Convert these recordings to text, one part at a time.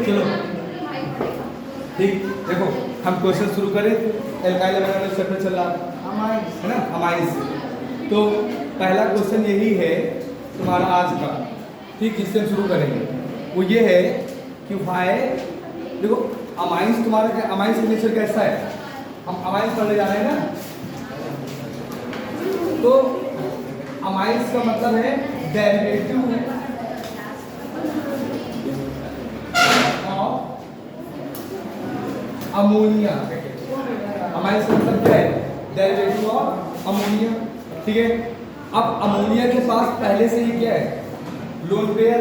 चलो ठीक, देखो हम क्वेश्चन शुरू करें। एल्काइल अमाइन चैप्टर चल रहा है ना, अमाइंस। तो पहला क्वेश्चन यही है तुम्हारा आज का, ठीक, जिससे हम शुरू करेंगे। वो ये है कि भाई देखो अमाइंस तुम्हारा क्या, अमाइंस का नेचर कैसा है, हम अमाइंस पढ़ने जा रहे हैं ना। तो अमाइंस का मतलब है डेरिवेटिव ऑफ अमोनिया। अमाइंस का मतलब क्या है, डेरिवेटिव ऑफ अमोनिया, ठीक है। अब अमोनिया के पास पहले से ही क्या है, लोन पेयर।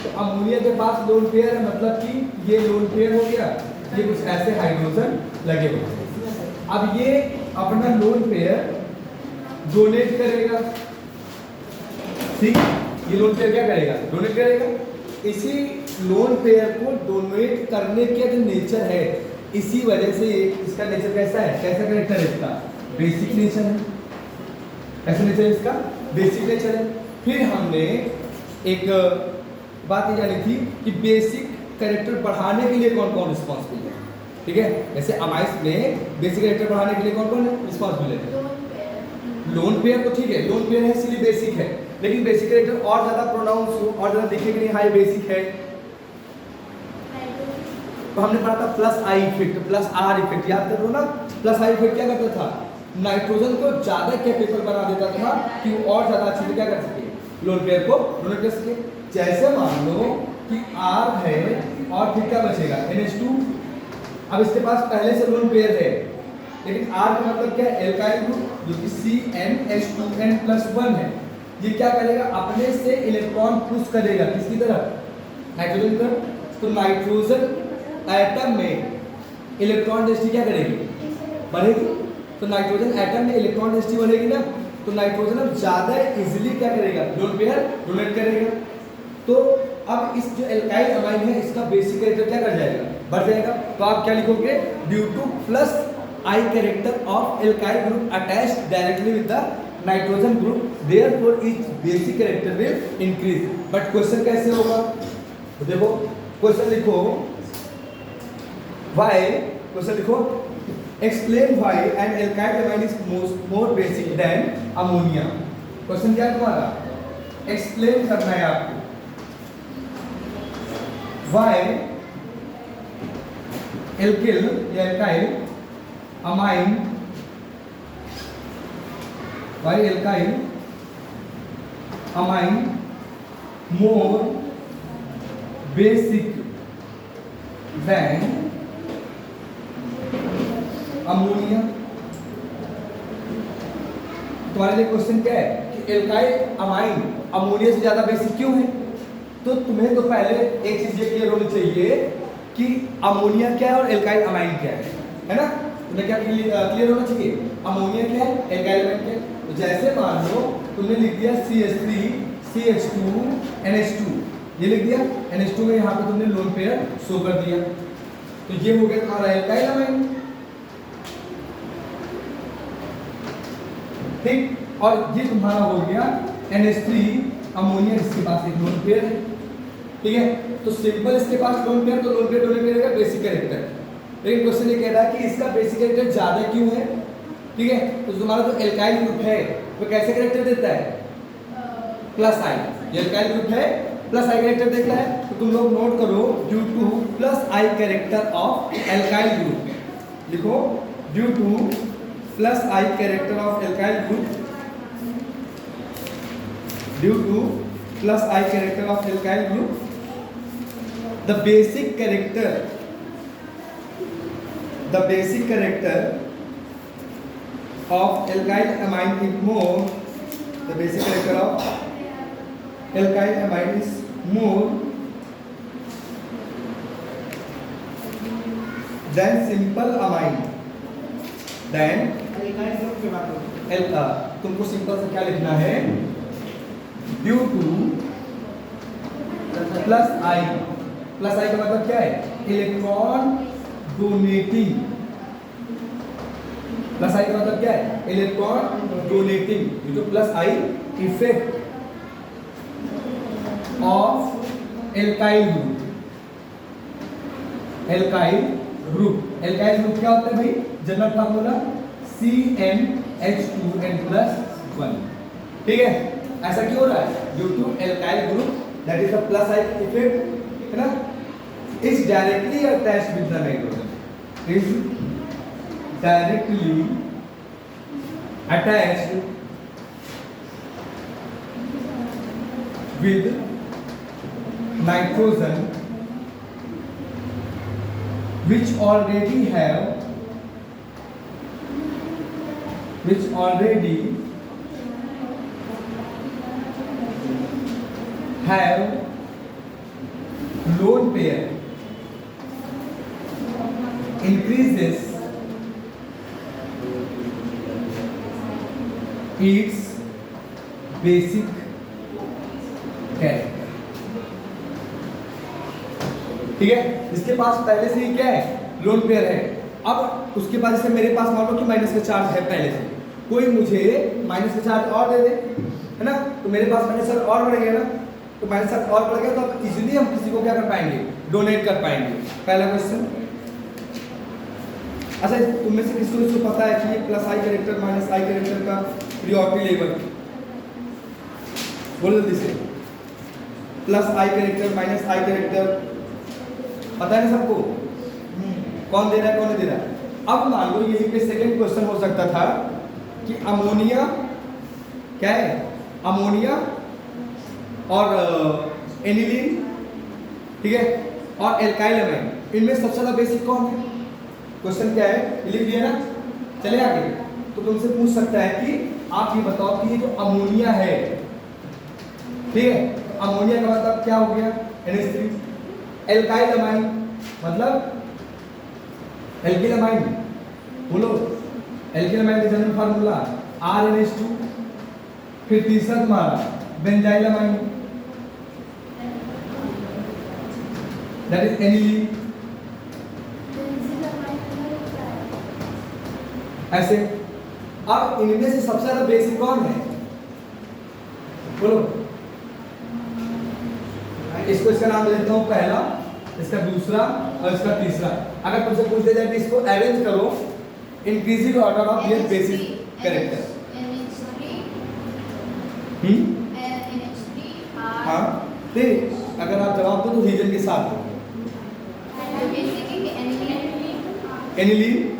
तो अमोनिया के पास लोन पेयर है, मतलब कि ये लोन पेयर हो गया, ये कुछ ऐसे हाइड्रोजन लगे हुए। अब ये अपना लोन पेयर डोनेट करेगा, ठीक। ये लोन पेयर क्या करेगा, डोनेट करेगा। इसी लोन पेयर को डोनेट करने के जो नेचर है, इसी वजह से इसका नेचर कैसा है, कैसा कैरेक्टर है इसका, बेसिक नेचर है। कैसा नेचर है इसका, बेसिक नेचर है। फिर हमने एक बात ये जानी थी कि बेसिक कैरेक्टर बढ़ाने के लिए कौन कौन रिस्पॉन्सिबल है, ठीक है। जैसे अमाइंस में बेसिक कैरेक्टर बढ़ाने के लिए कौन कौन रिस्पॉन्सिबल है, लोन पेयर। तो ठीक है, लोन पेयर है इसलिए बेसिक है, लेकिन बेसिक कैरेक्टर और ज्यादा प्रोनाउंस हो और ज्यादा दिखे कि नहीं, हाँ ये बेसिक है। तो हमने पढ़ा था plus I effect, plus are effect, याद करो ना। प्लस आई इफेक्ट क्या करता था, नाइट्रोजन को ज्यादा कैपेबल बना देता था कि वो और ज्यादा अच्छे से क्या कर सके, लोन पेयर को डोनेट कर सके। जैसे मान लो कि R है और फिर क्या बचेगा, NH2। अब इसके पास पहले से लोन पेयर है, लेकिन R का मतलब क्या है, एल्काइल ग्रुप, जो कि CnH2n+1 है। ये क्या करेगा, अपने से इलेक्ट्रॉन पुश करेगा किसकी तरफ, नाइट्रोजन की तरफ। तो नाइट्रोजन एटम में इलेक्ट्रॉन डेंसिटी क्या करेगी, बढ़ेगी। तो नाइट्रोजन एटम में इलेक्ट्रॉन डेंसिटी बढ़ेगी ना, तो नाइट्रोजन अब ज्यादा इजीली क्या करेगा, लोन पेयर डोनेट करेगा। तो अब इस जो एल्काइल अमाइन है, इसका बेसिक कैरेक्टर क्या कर जाएगा, बढ़ जाएगा। तो आप क्या लिखोगे, due to plus I character of alkyl group attached directly with the nitrogen group, therefore its basic character will increase. But question कैसे होगा, तो देखो क्वेश्चन लिखो, व्हाई, क्वेश्चन लिखो, explain why an alkyl amine is more basic than ammonia. Question क्या है तुम्हारा, explain करना है आपको, व्हाई एल्किल या alkyl amine, why alkyl amine more basic than ammonia. तुम्हारे लिए क्वेश्चन क्या है कि एल्काइल अमाइन अमोनिया से ज्यादा बेसिक क्यों है। तो तुम्हें तो पहले एक चीज ये क्लियर होनी चाहिए कि अमोनिया क्या है और एल्काइल अमाइन क्या है ना। तुम्हें क्या क्लियर होना चाहिए, अमोनिया क्या है, एल्काइल अमाइन क्या है। तो जैसे मान लो तुमने लिख दिया CH3 CH2 NH2, ये लिख दिया, NH2 में यहाँ पे तुमने लोन पेयर शो कर दिया, तो ये हो गया तुम्हारा एल्काइल अमाइन, ठीक। और ये तुम्हारा हो गया NH3 अमोनिया, जिसके पास एक लोन पेयर है, ठीक है। तो सिंपल इसके पास लोन पेयर, तो लोन पेयर डोनेट करेगा बेसिक कैरेक्टर। लेकिन क्वेश्चन ये कह रहा है कि इसका बेसिक कैरेक्टर ज्यादा क्यों है, ठीक है। तो तुम्हारा जो एल्काइल ग्रुप है वो कैसे कैरेक्टर देता है, प्लस आई। ये एल्काइल ग्रुप है, प्लस आई कैरेक्टर देता है। तो तुम लोग नोट करो, due to plus I character of alkyl group, लिखो due to plus I character of alkyl group, due to plus I character of alkyl group, the basic character of alkyl amine is more, the basic character of alkyl amine is more than simple amine, than तुमको simple से क्या लिखना है, due to plus I. Plus आई का मतलब क्या है, electron donating. Plus आई का मतलब क्या है, electron donating, due to plus I effect of alkyl group. Alkyl group, alkyl group क्या होता है भाई? General formula CnH2n+1। ठीक है, ऐसा क्यों हो रहा है? Due to alkyl group that is the plus I effect, है ना, is directly attached with the nitrogen, is directly attached with nitrogen which already have lone pair increases its basic character. ठीक है, इसके पास पहले से ही क्या है? लोन पेयर है। अब उसके बाद से मेरे पास मान लो कि माइनस का चार्ज है पहले से, कोई मुझे माइनस का चार्ज और दे दे, है ना, तो मेरे पास माइनस चार्ज और बढ़ गया ना, तो माइनस चार्ज और बढ़ गया तो अब इजीली हम किसी को क्या कर पाएंगे? डोनेट कर पाएंगे। पहला क्वेश्चन। अच्छा, तुम में से किसको इसको पता है कि plus I character minus I character का प्रियोरिटी लेवल? बोलो जल्दी से। Plus I character minus I character पता है ना सबको? कौन दे रहा है कौन नहीं दे रहा है? अब मान लो यहीं पे सेकंड क्वेश्चन हो सकता था कि अमोनिया क्या है? अमोनिया और एनिलीन, ठीक है, और एल्काइल अमाइन, इनमें सबसे ज्यादा बेसिक कौन है? क्वेश्चन क्या है लिख दिया ना, चले आगे। तो तुमसे पूछ सकता है कि आप ये बताओ कि ये जो अमोनिया है, ठीक है, अमोनिया का मतलब क्या हो गया? NH3। एल्काइल अमाइन मतलब एल्किल अमाइन, बोलो एल्किल अमाइन का जनरल फार्मूला RNH2। फिर तीसरा तुम्हारा benzyl amine that is aniline. ऐसे अब इनमें से सबसे ज्यादा बेसिक कौन है? बोलो। इसको इसका नाम दे देता हूँ पहला, इसका दूसरा और इसका तीसरा। अगर तुमसे पूछ दिया जाए कि इसको अरेंज करो increasing order of their basic character. हाँ, ठीक, अगर आप जवाब दो तो रीजन के साथ दो। एनिलीन,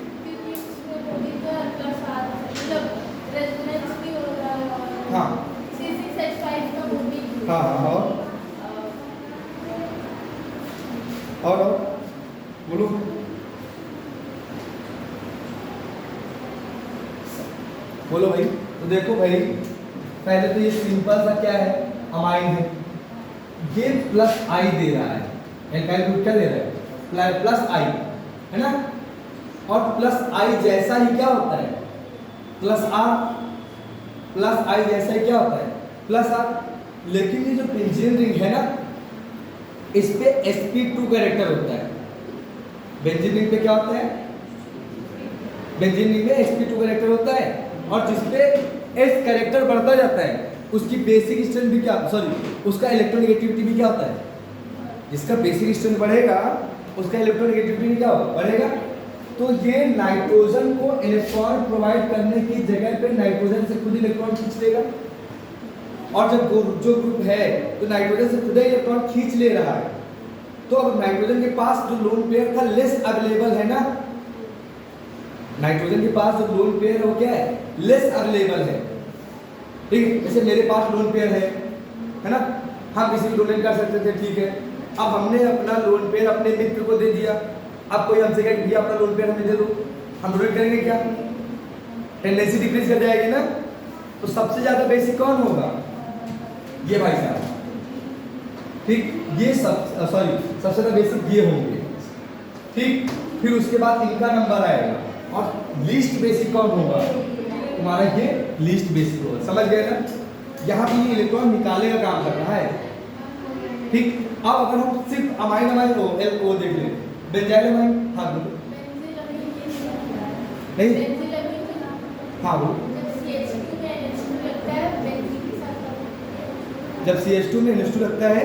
हाँ हाँ हाँ, और बोलो। बोलो भाई। तो देखो भाई, पहले तो ये सिंपल सा क्या है? अमाइन है। ये प्लस आई दे रहा है, एल्काइल ग्रुप क्या दे रहा है? प्लस आई, है ना, और प्लस आई जैसा ही क्या होता है? Plus are. प्लस आई जैसा ही क्या होता है? Plus R. लेकिन ये जो बेंजीन रिंग है ना, इस पे sp2 कैरेक्टर होता है। बेंजीन रिंग पे क्या होता है? बेंजीन रिंग में sp2 कैरेक्टर होता है, और जिस पे s कैरेक्टर बढ़ता जाता है उसकी बेसिक स्ट्रेंथ भी क्या, सॉरी, उसका इलेक्ट्रोनेगेटिविटी भी क्या होता है? जिसका बेसिक स्ट्रेंथ बढ़ेगा उसका इलेक्ट्रोनेगेटिविटी भी क्या बढ़ेगा। तो ये नाइट्रोजन को इलेक्ट्रॉन प्रोवाइड करने की जगह पे नाइट्रोजन से खुद इलेक्ट्रॉन खींच लेगा, और जब जो ग्रुप है तो नाइट्रोजन से खुद ही इलेक्ट्रॉन खींच ले रहा है। तो अब नाइट्रोजन के पास जो लोन पेयर था लेस अवेलेबल है ना, नाइट्रोजन के पास जो लोन पेयर है वो क्या है? लेस अवेलेबल है। ठीक है, जैसे मेरे पास लोन पेयर है ना, हम किसी को डोनेट कर सकते थे, ठीक है। अब हमने अपना लोन पेयर अपने मित्र को दे दिया, अब कोई हमसे कहे भैया अपना लोन पेयर हमें दे दो, हम डोनेट करेंगे क्या? टेंडेंसी डिक्रीज कर जाएगी ना। तो सबसे ज्यादा बेसिक कौन होगा? ये भाई साहब, ठीक, ये सबसे ज्यादा बेसिक ये होंगे, ठीक। फिर उसके बाद इनका नंबर आएगा, और लीस्ट बेसिक कौन होगा? तुम्हारा ये लीस्ट बेसिक होगा। समझ गए ना? यहाँ पे ये इलेक्ट्रॉन निकालने का काम कर रहा है, ठीक। अब अगर हम सिर्फ अमाइन को देख लें, बेंजाइल अमाइन, हाँ बोलो, नहीं, हाँ बोलो, जब CH2 में NH2 लगता है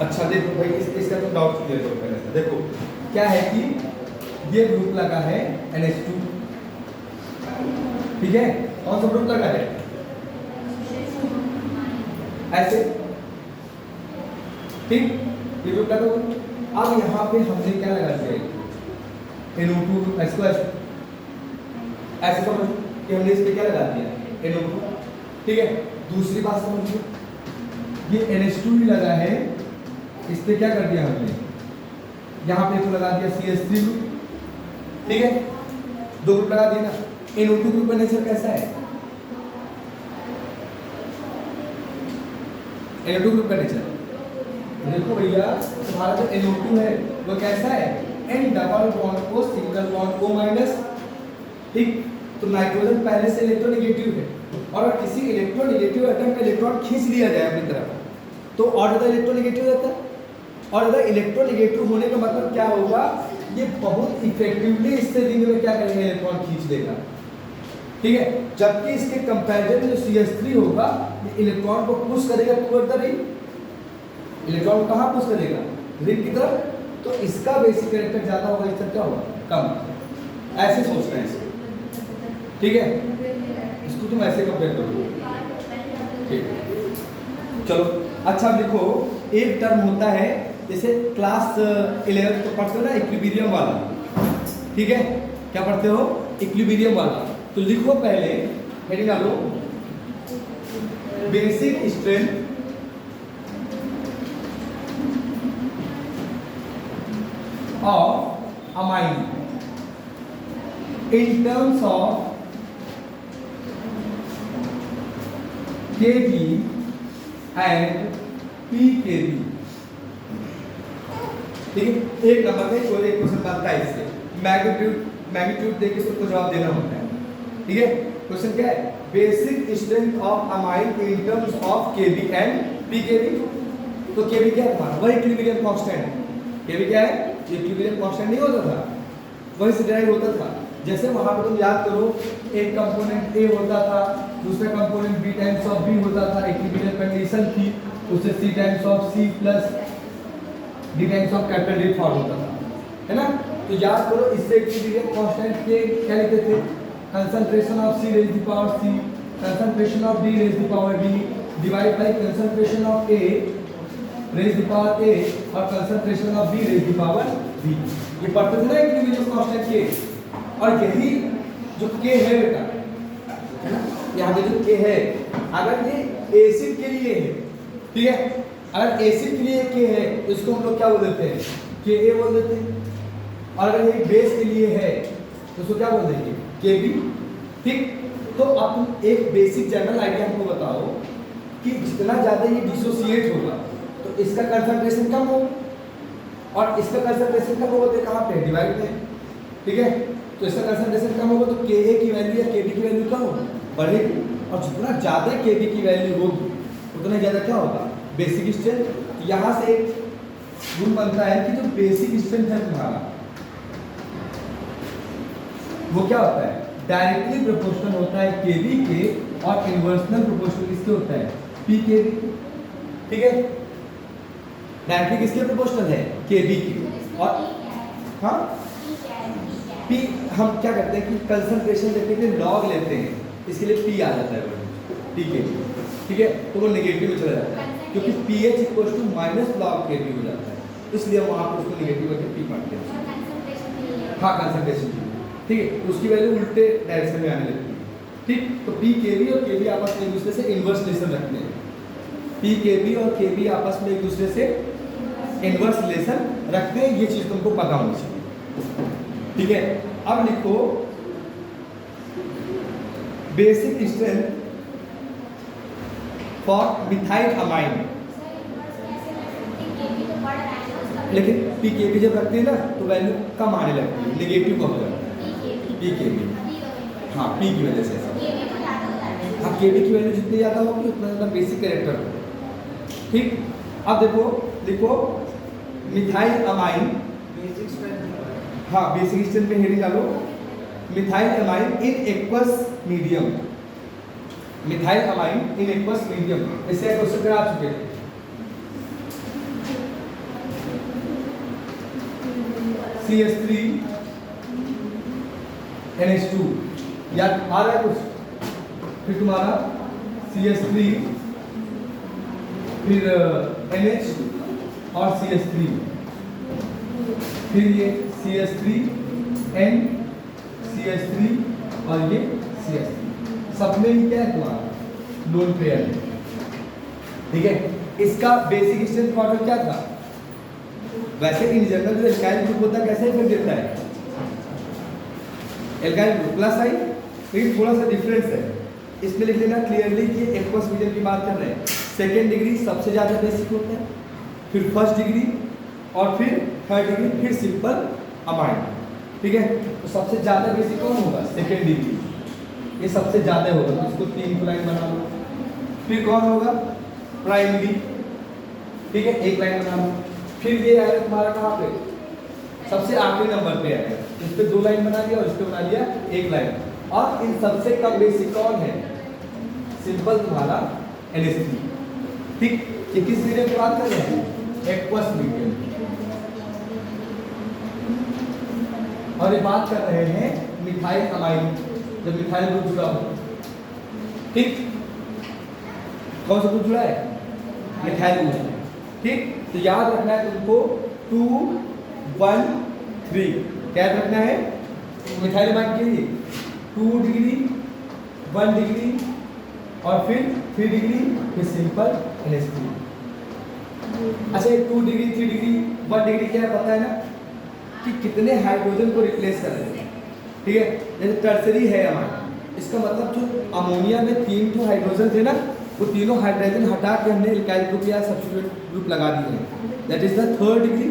अच्छा देखो भाई इसका तो डाउट क्लियर करो पहले से। देखो क्या है कि ये ग्रुप लगा है NH2, ठीक है, कौन सा ग्रुप लगा है ऐसे, ठीक, ये ग्रुप लगा हुआ। अब यहाँ पे हमने क्या लगा दिया NO2, इसको ऐसे समझो कि हमने इस पे क्या लगा दिया NO2, ठीक है। दूसरी बात समझो, ये NH2 भी लगा है, इस पे क्या कर दिया हमने, यहाँ पे तो लगा दिया CH3 ग्रुप, ठीक है, दो ग्रुप लगा दिया ना। NO2 ग्रुप का नेचर कैसा है, NO2 ग्रुप का नेचर देखो भैया, तुम्हारा जो NO2 है वो कैसा है, N डबल बॉन्ड को सिंगल बॉन्ड O माइनस, ठीक। तो नाइट्रोजन पहले से इलेक्ट्रोनेगेटिव है, और अगर किसी इलेक्ट्रोनेगेटिव एटम का इलेक्ट्रॉन खींच लिया जाए अपनी तरफ तो और ज़्यादा इलेक्ट्रोनेगेटिव रहता है, और ज़्यादा इलेक्ट्रोनेगेटिव होने का मतलब क्या होगा, ये बहुत इफेक्टिवली इससे रिंग में क्या करेगा, इलेक्ट्रॉन खींच लेगा, ठीक है। जबकि इसके कंपैरिजन में जो CH3 होगा ये इलेक्ट्रॉन को पुश करेगा टुवर्ड द रिंग, इलेक्ट्रॉन को कहाँ पुश करेगा, रिंग की तरफ। तो इसका बेसिक कैरेक्टर ज़्यादा होगा, इसका क्या होगा, कम। ऐसे सोचना है इसको, ठीक है, इसको तुम ऐसे कंपेयर करो, ठीक। चलो अच्छा लिखो, एक टर्म होता है जैसे क्लास 11 तो पढ़ते हो ना इक्विलिब्रियम वाला, ठीक है, क्या पढ़ते हो, इक्विलिब्रियम वाला। तो लिखो पहले हेडिंग डालो, basic strength of amine in terms of Kb and pKb, ठीक है। एक नंबर में कोई एक क्वेश्चन बनता है इससे, मैग्नीट्यूड देके उसको जवाब देना होता है, ठीक है। क्वेश्चन क्या है, basic strength of amine in terms of Kb and pKb। तो Kb क्या है तुम्हारा, वही इक्विलिब्रियम कांस्टेंट। Kb क्या है, इक्विलिब्रियम कांस्टेंट नहीं होता था, वही से डिराइव होता था। जैसे वहां पर तुम याद करो, एक कंपोनेंट A होता था, दूसरा component B times of B होता था, इक्विलिब्रियम कंडीशन थी, उससे C times of C plus D times of capital D form होता था, है ना। तो याद करो, इससे इक्विलिब्रियम कांस्टेंट के क्या लिखते थे, concentration of C raise to power C, concentration of D raise to power D divide by concentration of A raise to power A और concentration of B raise to power B। ये पढ़ते थे ना equilibrium constant के। और यही जो K है बेटा, है ना, यहाँ पे जो K है, अगर ये एसिड के लिए है, ठीक है, अगर एसिड के लिए K है तो इसको हम लोग क्या बोल देते हैं, Ka बोल देते हैं। और अगर ये बेस के लिए है तो उसको क्या बोल देंगे, Kb, ठीक। तो अब तुम एक बेसिक जनरल आइडिया हमको बताओ कि जितना ज़्यादा ये डिसोसिएट होगा तो इसका कंसंट्रेशन कम होगा, और इसका कंसंट्रेशन कम होगा तो कहाँ पे, डिवाइड में, ठीक है। तो इसका कंसंट्रेशन कम होगा तो Ka की वैल्यू या Kb की वैल्यू क्या होगी, बढ़ेगी, और जितना ज़्यादा Kb की वैल्यू होगी उतना ज़्यादा क्या होगा, बेसिक स्ट्रेंथ। यहाँ से एक रूल बनता है कि जो बेसिक स्ट्रेंथ है तुम्हारा वो क्या होता है, डायरेक्टली प्रोपोर्शनल होता है Kb के, और इन्वर्सनल प्रोपोर्शनल किसके होता है, pKb, ठीक है। डायरेक्टली किसके प्रोपोर्शनल है, Kb के, और हाँ P हम क्या करते हैं कि कंसंट्रेशन देखने के लिए लॉग लेते हैं, इसके लिए P आ जाता है, ठीक है, ठीक है। तो वो नेगेटिव में चला जाता है क्योंकि pH equal to minus log Kb हो जाता है, इसलिए वहाँ पर उसको नेगेटिव करके P पढ़ते हैं। हाँ कंसंट्रेशन, ठीक है, उसकी वैल्यू उल्टे डायरेक्शन में आने लगती है, ठीक। तो pKb और Kb आपस में एक दूसरे से इन्वर्स रिलेशन रखते हैं, pKb और Kb आपस में एक दूसरे से इन्वर्स रिलेशन रखते हैं, ये चीज़ तुमको पता होनी चाहिए, ठीक है। अब लिखो basic strength for methyl amine, लेकिन pKb जब रखते हैं ना तो वैल्यू कम आने लगती है, नेगेटिव कम हो जाता है pKb, हाँ P की वजह से, हाँ Kb की वैल्यू जितनी ज़्यादा होगी उतना ज़्यादा बेसिक कैरेक्टर होगा, ठीक। अब देखो लिखो मिथाइल अमाइन, हाँ बेसिक स्ट्रेंथ में हेडिंग डालो, methyl amine in aqueous medium, methyl amine in aqueous medium, इससे क्वेश्चन करा चुके थे। CH3 NH2 याद आ रहा है कुछ? फिर तुम्हारा CH3 फिर NH और CH3, फिर ये CH3 N CH3 और ये CH3, सब में ही क्या है तुम्हारा लोन पेयर है, ठीक है। इसका बेसिक स्ट्रेंथ क्वार्टर क्या था? वैसे इन जनरल जो एल्काइल ग्रुप होता है कैसे इफेक्ट देता है? एल्काइल ग्रुप प्लस आई, लेकिन थोड़ा सा डिफरेंस है। इसमें लिख लेना क्लियरली कि एक्वस मीडियम की बात कर रहे हैं। सेकेंड डिग्री सबसे ज़्यादा बेसिक होता है, फिर फर्स्ट डिग्री और फिर थर्ड डिग्री, फिर सिंपल अमाइन, ठीक है। तो सबसे ज़्यादा बेसिक कौन होगा? सेकेंड डिग्री, ये सबसे ज़्यादा होगा, तो इसको 3 लाइन बना लो। फिर कौन होगा? प्राइमरी, ठीक है, 1 लाइन बना लो। फिर ये आएगा तुम्हारा कहाँ पे? सबसे आखिरी नंबर पे आएगा, इस पे 2 लाइन बना दिया और इस पे बना दिया 1 लाइन। और इन सबसे कम बेसिक कौन है? सिंपल तुम्हारा NH3, ठीक। ये किस मीडियम की बात कर रहे हैं? एक्वस मीडियम, और ये बात कर रहे हैं मिथाइल अमाइन, जब मिथाइल ग्रुप जुड़ा हो, ठीक। कौन सा ग्रुप जुड़ा है? मिथाइल ग्रुप, ठीक। तो याद रखना है तुमको 2 1 3, क्या रखना है? मिथाइल अमाइन के लिए 2 डिग्री 1 डिग्री और फिर 3 डिग्री, फिर सिंपल NH3। अच्छा, 2 डिग्री 3 डिग्री 1 डिग्री क्या है पता है ना कि कितने हाइड्रोजन को रिप्लेस कर रहे हैं, ठीक है। जैसे टर्सरी है अमाइन, इसका मतलब जो अमोनिया में 3 हाइड्रोजन थे ना, वो तीनों हाइड्रोजन हटा के हमने एल्काइल ग्रुप या सब्स्टिट्यूट ग्रुप लगा दिए हैं, that is the third degree.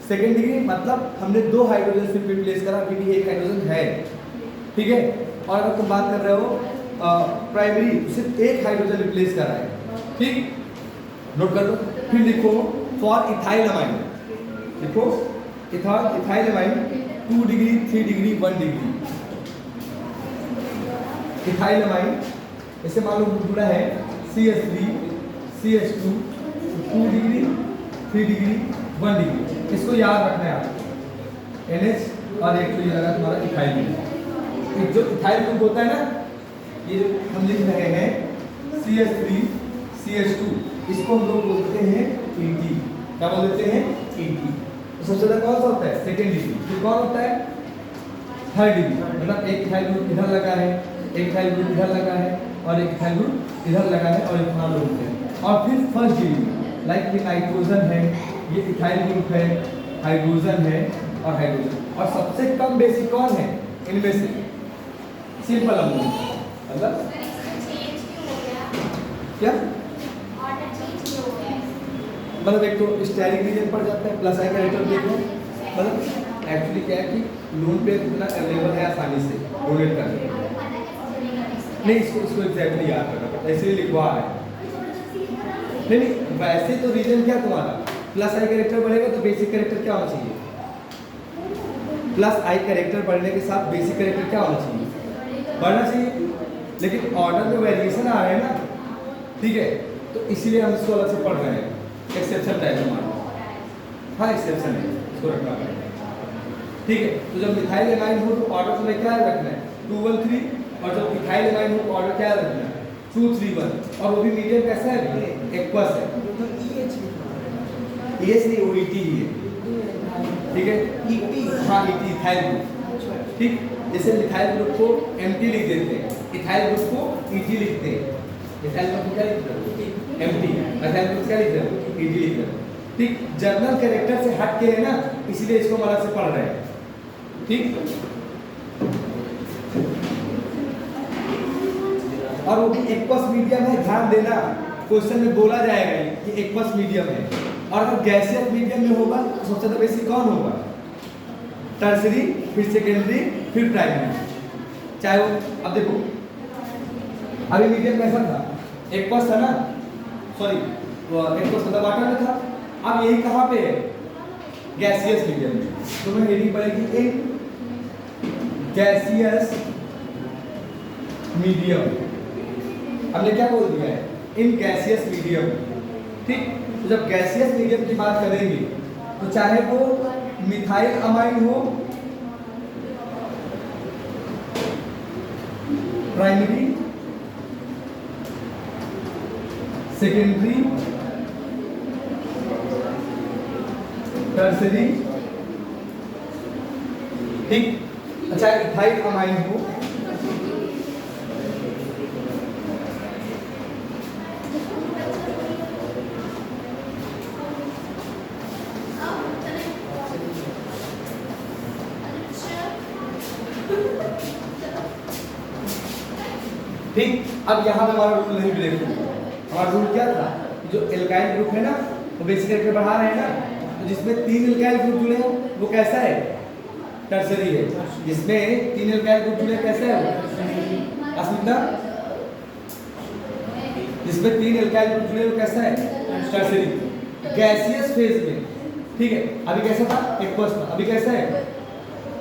Second degree मतलब हमने 2 हाइड्रोजन से रिप्लेस करा, अभी भी 1 हाइड्रोजन है, ठीक है। और अगर तुम बात कर रहे हो प्राइमरी, सिर्फ 1 हाइड्रोजन रिप्लेस करा है, ठीक, नोट कर लो। फिर लिखो फॉर इथाइल अमाइन, लिखो ethyl amine 2 degree 3 degree 1 degree. Ethyl amine इससे मालूम जुड़ा है CH3 CH2 2 degree 3 degree 1 degree, इसको याद रखना है आपको। NH और एक तो ये लगा तुम्हारा इथाइल ग्रुप। एक जो इथाइल ग्रुप होता है ना, ये हम लिख रहे हैं CH3 CH2, इसको हम लोग बोलते हैं ET। क्या बोलते हैं? ET। तो सबसे ज़्यादा कौन सा होता है? Second degree. फिर कौन होता है? थर्ड डिग्री, मतलब एक इथाइल ग्रुप इधर लगा है, एक इथाइल ग्रुप इधर लगा है और एक इथाइल ग्रुप इधर लगा है और इतना लोग है। और फिर फर्स्ट डिग्री, लाइक ये नाइट्रोजन है, ये इथाइल ग्रुप है, हाइड्रोजन है और हाइड्रोजन। और सबसे कम बेसिक कौन है इनमें से? Simple ammonia. मतलब क्या? मतलब एक तो स्टेरिक रीजन पड़ जाता है, प्लस आई कैरेक्टर देखो, मतलब एक्चुअली क्या है कि लोन पे इतना अवेलेबल है आसानी से डोनेट करने, नहीं इसको एग्जैक्टली याद रखना पड़ता है, इसलिए लिखवा है। नहीं वैसे तो रीजन क्या तुम्हारा, प्लस आई कैरेक्टर बढ़ेगा तो बेसिक कैरेक्टर क्या होना चाहिए? प्लस आई कैरेक्टर बढ़ने के साथ बेसिक कैरेक्टर क्या होना चाहिए? बढ़ना चाहिए। लेकिन ऑर्डर में वेरिएशन आ रहे हैं ना, ठीक है, तो इसीलिए हम इसको अलग से पढ़ रहे हैं। एक्सेप्शन टाइप हमारा, हाँ एक्सेप्शन है, इसको रखना है, ठीक है। तो जब मिथाइल एमाइन हो तो ऑर्डर तुम्हें क्या रखना है? 2 1 3, और जब मिथाइल एमाइन हो तो ऑर्डर क्या रखना है? 2 3 1। और वो भी मीडियम कैसा है? एक्वस है, EH नहीं वो ET ही है, ठीक है। ET, हाँ ET इथाइल ग्रुप, ठीक। जैसे मिथाइल ग्रुप को MT लिख देते हैं, इथाइल ग्रुप को ET लिखते हैं। इथाइल ग्रुप क्या लिखते हैं? MT। इथाइल ग्रुप क्या लिखते हैं? ET लिखते हैं, ठीक। जर्नल कैरेक्टर से हट के है ना, इसलिए इसको हम अलग से पढ़ रहे हैं, ठीक। और वो भी एक्वस मीडियम है, ध्यान देना, क्वेश्चन में बोला जाएगा कि एक्वस मीडियम है। और अगर गैसियस मीडियम में होगा तो सबसे ज़्यादा बेसिक कौन होगा? टर्सरी, फिर सेकेंडरी, फिर प्राइमरी। चाहे वो, अब देखो अभी मीडियम कैसा था? एक्वस था ना, सॉरी एक्वस मतलब वाटर में था। अब यही कहाँ पे है? गैसियस मीडियम में। तो मैं हेडिंग पड़ेगी एक गैसियस मीडियम, हमने क्या बोल दिया है, इन गैसियस मीडियम। ठीक, तो जब गैसियस मीडियम की बात करेंगे तो चाहे वो मिथाइल अमाइन हो, प्राइमरी, सेकेंडरी, टर्सरी, ठीक, अच्छा इथाइल अमाइन हो, ठीक। अब यहाँ पे हमारा रूल नहीं ब्रेक हुआ। हमारा रूल क्या था, जो एल्काइल ग्रुप है ना वो बेसिक कैरेक्टर बढ़ा रहे हैं ना, तो जिसमें 3 एल्काइल ग्रुप जुड़े हैं वो कैसा है, टर्सरी है। जिसमें 3 एल्काइल ग्रुप जुड़े कैसा है, अस्मिता, जिसमें 3 एल्काइल ग्रुप जुड़े वो कैसा है, टर्सरी। गैसियस फेज में, ठीक है, अभी कैसा था, एक्वस था, अभी कैसा है,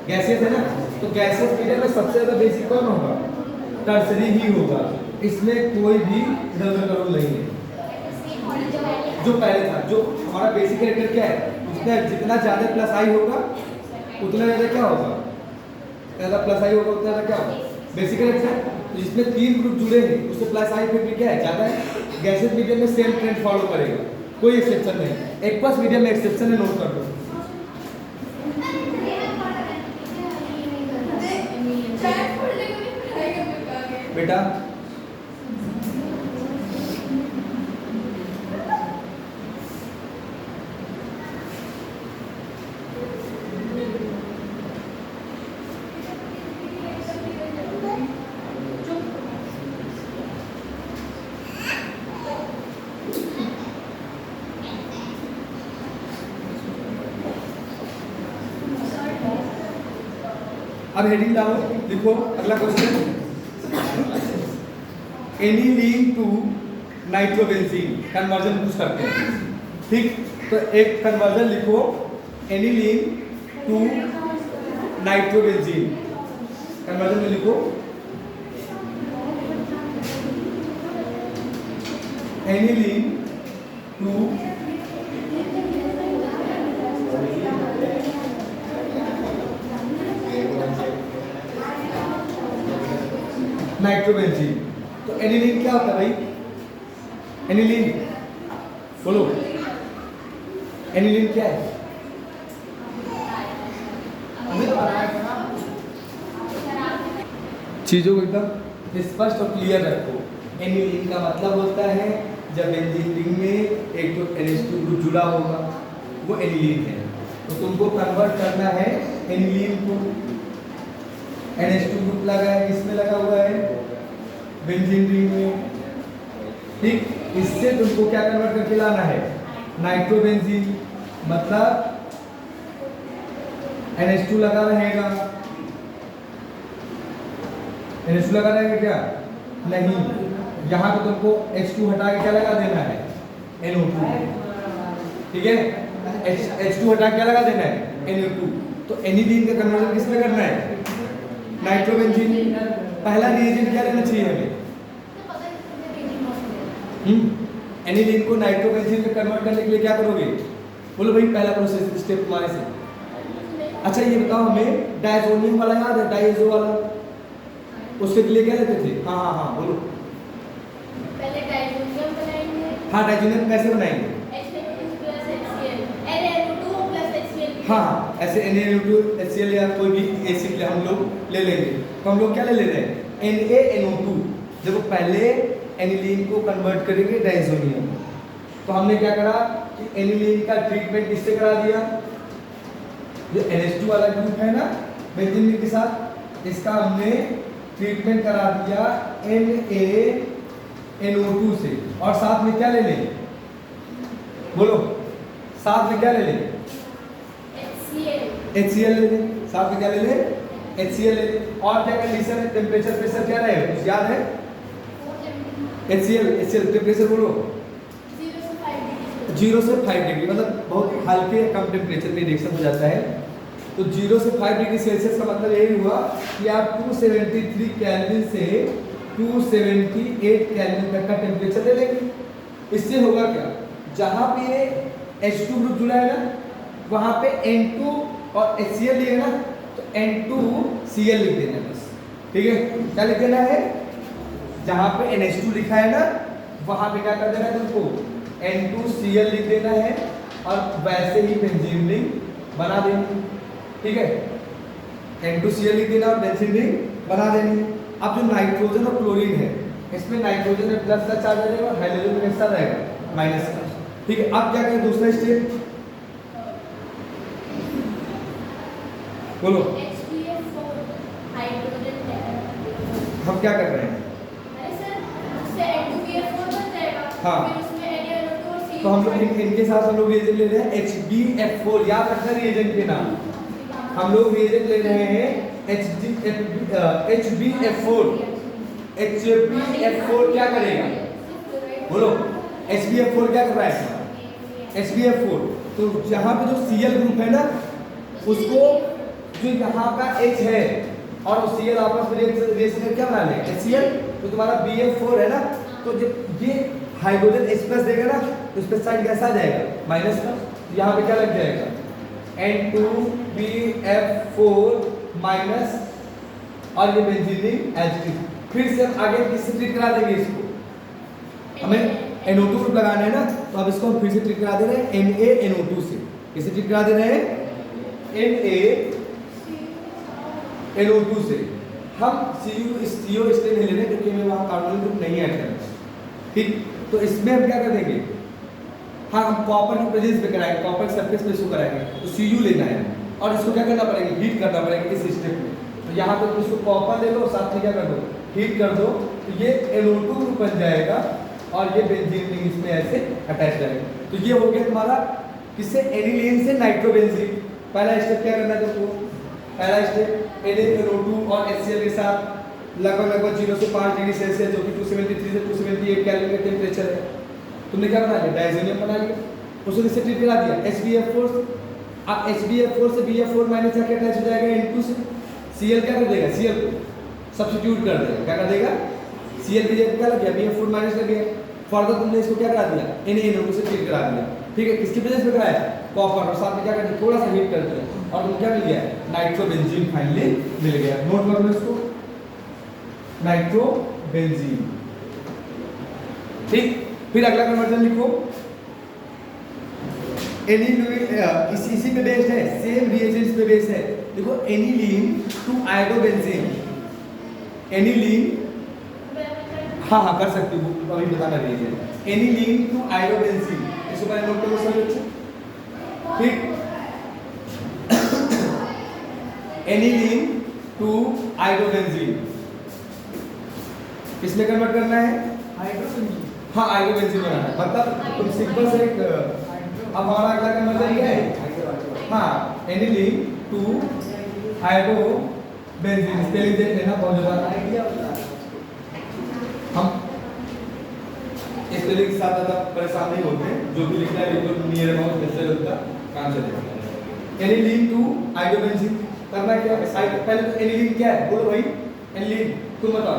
गैसियस है ना, तो गैसियस मीडियम में सबसे ज्यादा बेसिक कौन होगा, टर्सरी ही होगा। इसमें कोई भी इधर उधर का रूल नहीं है। जो पहले था, जो हमारा बेसिक कैरेक्टर क्या है, उसमें जितना ज्यादा प्लस आई होगा उतना ज्यादा क्या होगा, ज्यादा प्लस आई होगा उतना ज्यादा क्या होगा, बेसिक कैरेक्टर। तो जिसमें 3 ग्रुप जुड़े हैं उससे प्लस आई फिर भी क्या है, ज्यादा है। गैसियस मीडियम में सेम ट्रेंड फॉलो करेगा, कोई एक्सेप्शन नहीं। एक्वस मीडियम में एक्सेप्शन है, नोट कर लो बेटा। अब हेडिंग डालो, लिखो अगला question, aniline to nitrobenzene conversion कुछ करते हैं। ठीक, तो एक कन्वर्जन लिखो, एनिलीन टू नाइट्रोबेंजीन, कन्वर्जन में लिखो एनिलीन टू नाइट्रोबेंजीन। तो एनिलीन क्या होता है भाई, एनिलीन बोलो, एनिलीन क्या है, चीजों को एकदम स्पष्ट और क्लियर रखो। एनिलीन का मतलब होता है जब बेंजीन रिंग में एक तो NH2 ग्रुप जुड़ा होगा वो एनिलीन है, तो तुमको कन्वर्ट करना है एनिलीन को। NH2 ग्रुप लगा है, इसमें लगा हुआ है बेंजीन रिंग में, ठीक, इससे तुमको क्या कन्वर्ट करके लाना है, नाइट्रोबेंजीन। मतलब NH2 लगा रहेगा, NH2 लगा रहेगा क्या, नहीं, यहाँ पे तुमको H2 हटा के क्या लगा देना है, NO2, ठीक है, H2 हटा के क्या लगा देना है, NO2। तो एनिलीन का कन्वर्जन किसमें करना है, नाइट्रोबेंजीन। पहला रिएजेंट क्या लेना चाहिए हमें, एनिलीन को नाइट्रोबेंजीन में कन्वर्ट करने के लिए क्या करोगे, बोलो भाई पहला प्रोसेस स्टेप तुम्हारे से। अच्छा ये बताओ हमें डायजोनियम वाला याद है, डायजो वाला, उसके लिए क्या लेते थे, हाँ हाँ हाँ बोलो, पहले डायजोनियम बनाएंगे, हाँ डायजोनियम कैसे बनाएंगे, हाँ ऐसे NaNO2HCl या कोई भी एसिड हम लोग ले लेंगे। तो हम लोग क्या ले रहे हैं, NaNO2। जब वो पहले एनिलीन को कन्वर्ट करेंगे डायजोनियम, तो हमने क्या करा कि एनिलीन का ट्रीटमेंट किससे करा दिया, जो NH2 वाला ग्रुप है ना बेंजीन के साथ, इसका हमने ट्रीटमेंट करा दिया NaNO2 से। और साथ में क्या ले लें, बोलो साथ में क्या ले लें, HCl ले लें, साथ में क्या ले लें, HCl ले लें। और क्या कंडीशन है, टेम्परेचर प्रेशर क्या रहे कुछ याद है, HCl टेम्परेचर बोलो 0 से 5 डिग्री, मतलब बहुत हल्के कम टेम्परेचर में रिएक्शन हो जाता है। तो 0 से 5 डिग्री सेल्सियस का मतलब यही हुआ कि आप 273 केल्विन से 278 केल्विन तक का टेम्परेचर ले लेंगे। इससे होगा क्या, जहां पे ये H2 ग्रुप जुड़ा है ना, वहां पे N2 और HCl लिखे ना, तो N2Cl लिख देना बस, ठीक है। क्या लिख देना है, जहां पे NH2 लिखा है ना, वहां पे क्या कर देना है तुमको, N2Cl लिख देना है और वैसे ही बेंजीन रिंग बना देनी, ठीक है। N2Cl लिख देना और बेंजीन रिंग बना देनी। अब जो नाइट्रोजन और क्लोरीन है, इसमें नाइट्रोजन में प्लस का चार्ज रहेगा और हाइड्रोजन में कैसा रहेगा, माइनस का, ठीक है। अब क्या करें, दूसरा स्टेप बोलो, H2S4 हाइड्रोजन है। हम क्या कर रहे हैं, अरे सर, उससे H2S4 बन जाएगा। हाँ। फिर उसमें NaNO2 और CO2 तो हम लोग इनके साथ हम लोग रिएजेंट ले रहे हैं HbF4, याद रखना रिएजेंट के नाम। हम लोग रिएजेंट ले रहे हैं HbF4। HbF4 क्या करेगा, बोलो, HbF4 क्या कर रहा है, HbF4, तो यहाँ पे जो Cl ग्रुप है ना, उसको जो यहाँ का H है और Cl आपस में रिएक्शन करके क्या बना लेंगे, HCl। तो तुम्हारा BF4 है ना, तो जब ये हाइड्रोजन H+ देगा ना, तो इस पे साइड कैसा आ जाएगा, माइनस का, यहाँ पे क्या लग जाएगा, N2BF4 माइनस, और ये बेंजीन रिंग H2। फिर से हम आगे किससे ट्रीट करा देंगे इसको, हमें NO2 ग्रुप लगाना है ना, तो अब इसको हम फिर से ट्रीट करा दे रहे हैं NaNO2 से। किससे ट्रीट करा दे रहे हैं, NaNO2 से। हम CO इसलिए नहीं ले रहे क्योंकि हमें वहाँ कार्बोनिल ग्रुप नहीं ऐड करना, ठीक। तो इसमें हम क्या कर देंगे, हाँ, हम कॉपर की प्रेजेंस पे कराएंगे, कॉपर सरफेस पे इसको कराएंगे, तो Cu लेना है और इसको क्या करना पड़ेगा, हीट करना पड़ेगा इस स्टेप में। तो यहाँ पे तुम इसको कॉपर ले लो, साथ में क्या कर दो, हीट कर दो, तो ये NO2 ग्रुप बन जाएगा और ये बेंजीन रिंग इसमें ऐसे अटैच रहेगा। तो ये हो गया तुम्हारा किससे, एनिलीन से नाइट्रोबेंजीन। पहला स्टेप क्या करना है तुमको, पहला स्टेप NaNO2 और HCl के साथ लगभग 0 से 5 डिग्री सेल्सियस, जो कि 273 से 278 केल्विन का टेम्परेचर है, तुमने क्या बना लिया, डायज़ोनियम बना लिया, उसको किससे ट्रीट करा दिया, HbF4। अब HbF4 से BF4 माइनस जाके अटैच हो जाएगा N2 से, Cl क्या कर देगा, Cl को सब्स्टिट्यूट कर देगा, क्या कर देगा, Cl की जगह क्या लग गया, BF4 माइनस लग गया। फर्दर तुमने इसको क्या करा दिया, NaNO2 से ट्रीट करा दिया, ठीक है। किसकी वजह से कराया, कॉपर, और साथ में क्या कर दिया, थोड़ा सा हीट कर दिया, और तुम क्या मिल गया, नाइट्रोबेंजीन फाइनली मिल गया। नोट कर लो इसको, नाइट्रोबेंजीन, ठीक। फिर अगला कन्वर्जन लिखो, एनिलीन इसी पे बेस्ड है, सेम रिएजेंट्स पे बेस्ड है। देखो, एनिलीन टू आयोडोबेंजीन, एनिलीन, हाँ हाँ कर सकती हूँ, अभी बताना रिएजेंट, एनिलीन टू आयोडोबेंजीन, इसको पहले नोट करो सब बच्चे, ठीक। एनिलीन टू आयोडोबेंजीन किसमें कन्वर्ट करना है, हाइड्रोजन, हाँ आयोडोबेंजीन बनाना है। मतलब तुम सिंपल से एक, अब हमारा अगला कन्वर्जन ये है, हाँ, एनिलीन टू आयोडोबेंजीन, स्पेलिंग देख लेना, बहुत ज्यादा आइडिया होता है। हम स्पेलिंग के साथ ज़्यादा परेशान नहीं होते, जो भी लिखना है बिल्कुल नियर अबाउट जैसे लगता काम चलेगा। एनिलीन टू आयोडोबेंजीन करना क्या है, पहले तो एनिलीन क्या है, बोलो भाई, एनिलीन तुम बताओ।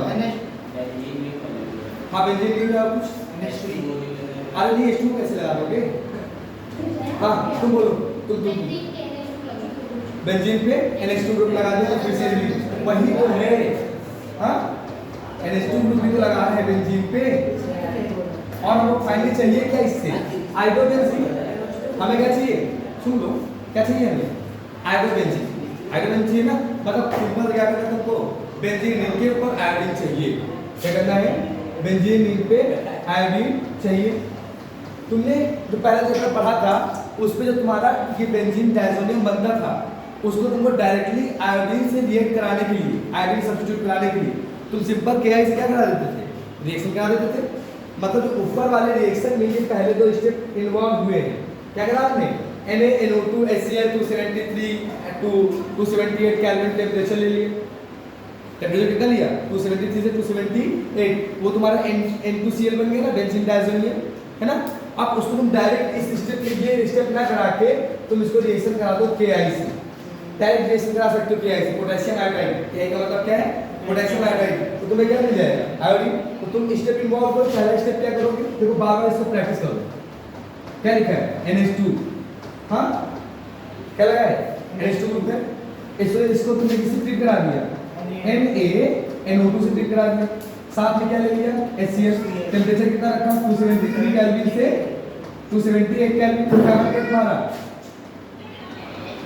हाँ, बेंजीन रिंग और कुछ, अरे नहीं, H2 कैसे लगा दोगे, हाँ तुम बोलो, तुम बेंजीन पे NH2 ग्रुप लगा दिया, तो फिर से एनिलीन वही तो है, हाँ, NH2 ग्रुप भी तो लगा रहे हैं बेंजीन पे, और हमको फाइनली चाहिए क्या इससे, आयोडोबेंजीन। हमें क्या चाहिए, सुन लो, क्या चाहिए हमें, आयोडोबेंजीन। आयोडोबेंजीन चाहिए ना, मतलब सिंपल क्या करना है तुमको, बेंजीन रिंग के ऊपर आयोडीन चाहिए, क्या करना है, बेंजीन रिंग पे आयोडीन चाहिए। तुमने जो पहला चैप्टर पढ़ा था, उस पे जो तुम्हारा ये बेंजीन डायज़ोनियम बनता था, उसको तुमको डायरेक्टली आयोडीन से रिएक्ट कराने के लिए, आयोडीन सब्स्टिट्यूट कराने के लिए तुम सिंपल KI से क्या करा देते थे, रिएक्शन करा देते थे। मतलब जो ऊपर वाले रिएक्शन में ये पहले दो स्टेप इन्वॉल्व हुए हैं, क्या करा आपने, NaNO2 HCl 273 to 278 kelvin temperature ले लिए, टेम्परेचर कितना लिया, 273 से 278, वो तुम्हारा N2Cl बन गया ना, बेंजीन डायज़ोनियम, है ना। अब उसको तुम डायरेक्ट इस स्टेप के लिए स्टेप ना करा के तुम इसको रिएक्शन करा दो KI से, डायरेक्ट रिएक्शन करा सकते हो KI से, पोटेशियम आयोडाइड। KI का मतलब क्या है? Potassium iodide. तो तुम्हें क्या मिल जाएगा? आयोडीन। तो तुम स्टेप इन्वॉल्व करो, पहला स्टेप क्या करोगे? देखो बार-बार इसको प्रैक्टिस करो। क्या लिखा है? NH2। हाँ, क्या लगा है? NH2 ग्रुप है। इसको तुमने किससे ट्रीट करा दिया? NaNO2 से ट्रीट करा दिया। साथ में क्या ले लिया? HCl। टेम्परेचर कितना रखा? 273 केल्विन से 278 केल्विन। तो क्या बन गया तुम्हारा?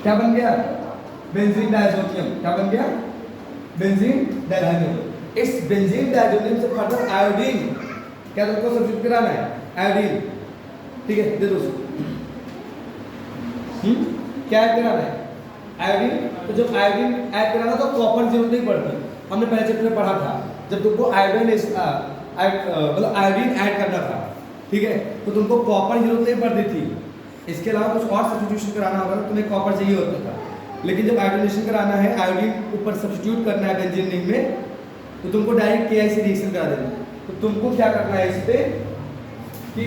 क्या बन गया? Benzene diazonium. क्या बन गया? Benzene diazonium. इस बेंजीन डायज़ोनियम से फर्दर आयोडीन क्या तुमको सब्स्टिट्यूट कराना है? आयोडीन। ठीक है, दे दो उसको। क्या ऐड कराना है? आयोडीन। तो जब आयोडीन ऐड कराना तो कॉपर जरूरत नहीं पड़ती। हमने पहले चैप्टर में पढ़ा था, जब तुमको मतलब आयोडीन ऐड करना था, ठीक है, तो तुमको कॉपर की जरूरत नहीं पड़ती थी। इसके अलावा कुछ और सब्स्टिट्यूशन कराना होगा तो तुम्हें कॉपर चाहिए होता था। लेकिन जब आयोडीनेशन कराना है, आयोडीन ऊपर सब्स्टिट्यूट करना है बेंजीन रिंग में, तो तुमको डायरेक्ट KI से रिएक्शन करा देना है। तो तुमको क्या करना है इस पे कि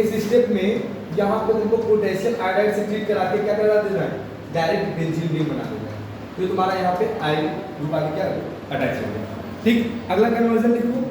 इस स्टेप में यहाँ पे तुमको पोटेशियम आयोडाइड से ट्रीट करा के क्या करा देना है? डायरेक्ट बेंजीन रिंग बना देना है। तो तुम्हारा यहाँ पे आयन ग्रुप आके क्या अटैच हो गया। ठीक, अगला कन्वर्जन लिखो।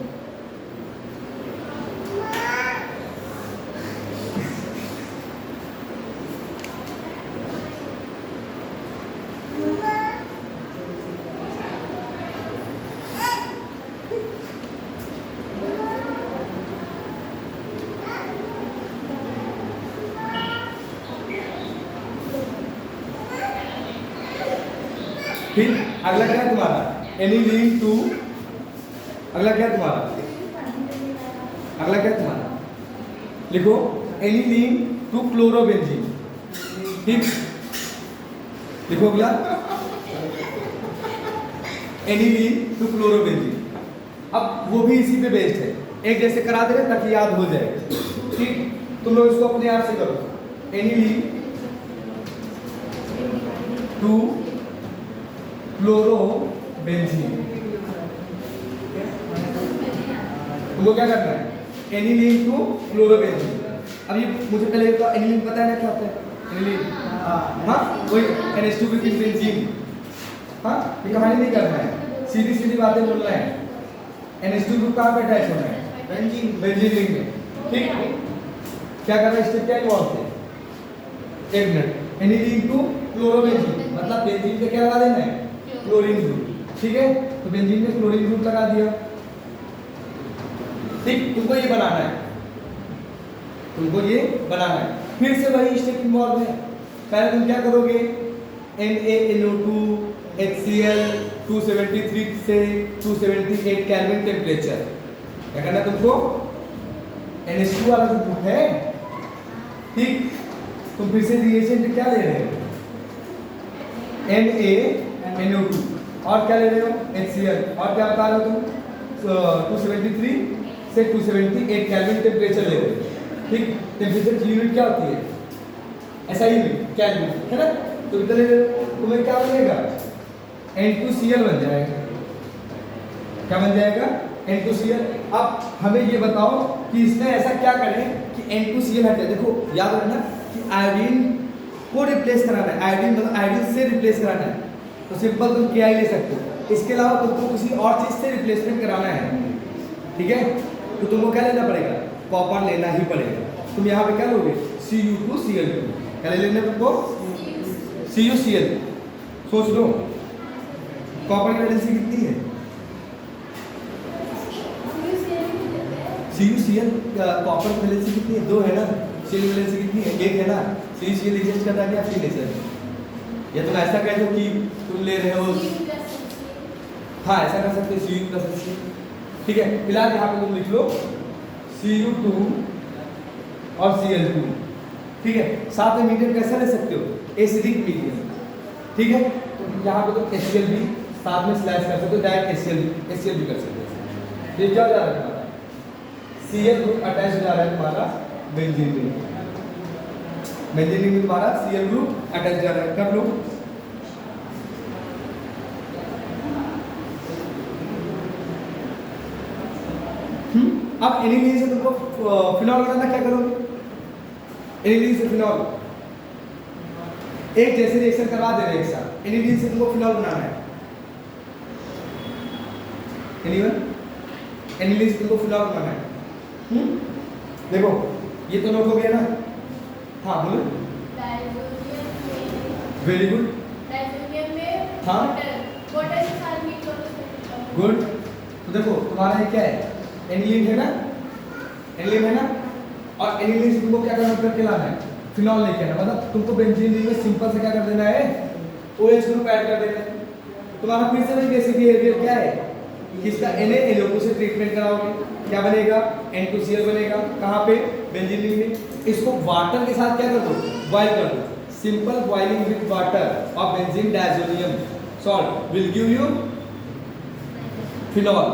फिर अगला क्या है तुम्हारा? Aniline to. अगला क्या है तुम्हारा? अगला क्या है तुम्हारा? लिखो एनिलीन टू क्लोरोबेंजीन। ठीक, लिखो अगला एनिलीन टू क्लोरोबेंजीन। अब वो भी इसी पे बेस्ड है, एक जैसे करा दे रहे ताकि याद हो जाए। ठीक, तुम लोग इसको अपने आप से करो। Aniline to chlorobenzene. तुमको क्या करना है? Aniline to chlorobenzene. अब ये मुझे पहले तो एनिलीन पता है ना क्या होता है? एनिलीन, हाँ, वही NH2 विद बेंजीन। हाँ, ये कहानी नहीं करना है, सीधी सीधी बातें बोलना है। NH2 ग्रुप कहाँ पे अटैच होना है? बेंजीन रिंग में। ठीक, क्या करना है? स्टेप क्या इन्वॉल्व है? एक मिनट। एनिलीन टू क्लोरोबेंजीन मतलब बेंजीन पे क्या लगा देना है? Chlorine group. ठीक है, तो बेंजीन में क्लोरीन ग्रुप लगा दिया। ठीक, तुमको ये बनाना है, तुमको ये बनाना है। फिर से वही स्टेप इन्वॉल्व है। पहले तुम क्या करोगे? NaNO2 HCl 273 से 278 केल्विन टेम्परेचर। क्या करना है तुमको? NH2 वाला जो ग्रुप है, ठीक, तुम फिर से रिएक्शन पे क्या ले रहे हो? NaNO2 और क्या ले रहे हो? HCl। और क्या बता रहे हो तुम? 273 से 278 केल्विन टेम्परेचर ले रहे हो। ठीक, टेम्परेचर की यूनिट क्या होती है? ऐसा ही केल्विन है ना। तो इतने तुम्हें क्या बनेगा? N2Cl बन जाएगा। क्या बन जाएगा? N2Cl। अब हमें ये बताओ कि इसमें ऐसा क्या करें कि N2Cl हट जाए। देखो याद रखना कि आयोडीन को रिप्लेस कराना है, आयोडीन मतलब आयोडीन से रिप्लेस कराना है, तो सिंपल तुम KI ले सकते हो। इसके अलावा तुमको किसी और चीज से रिप्लेसमेंट कराना है, ठीक है, तो तुमको क्या लेना पड़ेगा? कॉपर लेना ही पड़ेगा। तुम यहाँ पे क्या लोगे? Cu2Cl2। क्या ले लेना तुमको? CuCl। सोच लो कॉपर की वैलेंसी कितनी है? CuCl कॉपर की वैलेंसी कितनी है? 2 है ना। Cl की वैलेंसी कितनी है? 1 है ना। CuCl एग्जिस्ट करता है क्या? Free nature. या तुम ऐसा कह दो कि तुम ले रहे हो, हाँ ऐसा कर सकते हो Cu+H। ठीक है, फिलहाल यहाँ पे तुम लिख लो Cu2 और Cl2। ठीक है, साथ में मीडियम कैसा ले सकते हो? Acidic medium. ठीक है, तो यहाँ पे तुम HCl भी साथ में स्लैश कर सकते हो, डायरेक्ट HCl भी कर सकते हो। ये क्या जा रहा है तुम्हारा? Cl ग्रुप अटैच हो जा रहा है तुम्हारा बेंजीन में। बेंजीन में तुम्हारा Cl ग्रुप अटैच जा रहा है। कर लो। अब एनिलीन से तुमको फिनॉल बनाना, क्या करोगे? एनिलीन से फिनॉल एक जैसे रिएक्शन करवा दे रहे हैं एक साथ। एनिलीन से तुमको फिनॉल बनाना है। एनीवन? एनिलीन से तुमको फिनॉल बनाना है। देखो ये तो नोट हो गया ना। हाँ बोलो। Very good. हाँ गुड। तो देखो तुम्हारा ये क्या है, एनिलीन है ना, एनिलीन है ना, और एनिलीन से तुमको क्या करना करके लाना है, फिनॉल नहीं करना, मतलब तुमको बेंजीन रिंग में सिंपल से क्या कर देना है, OH ग्रुप ऐड कर देना है। तुम्हारा फिर से वही बेसिक बिहेवियर क्या है कि इसका Na से ट्रीटमेंट कराओगे, क्या बनेगा, N2Cl बनेगा। कहाँ पे, बेंजीन रिंग में। इसको वाटर के साथ क्या कर दो, बॉयल कर दो। सिंपल बॉइलिंग विद वाटर और benzene diazonium salt will give you phenol.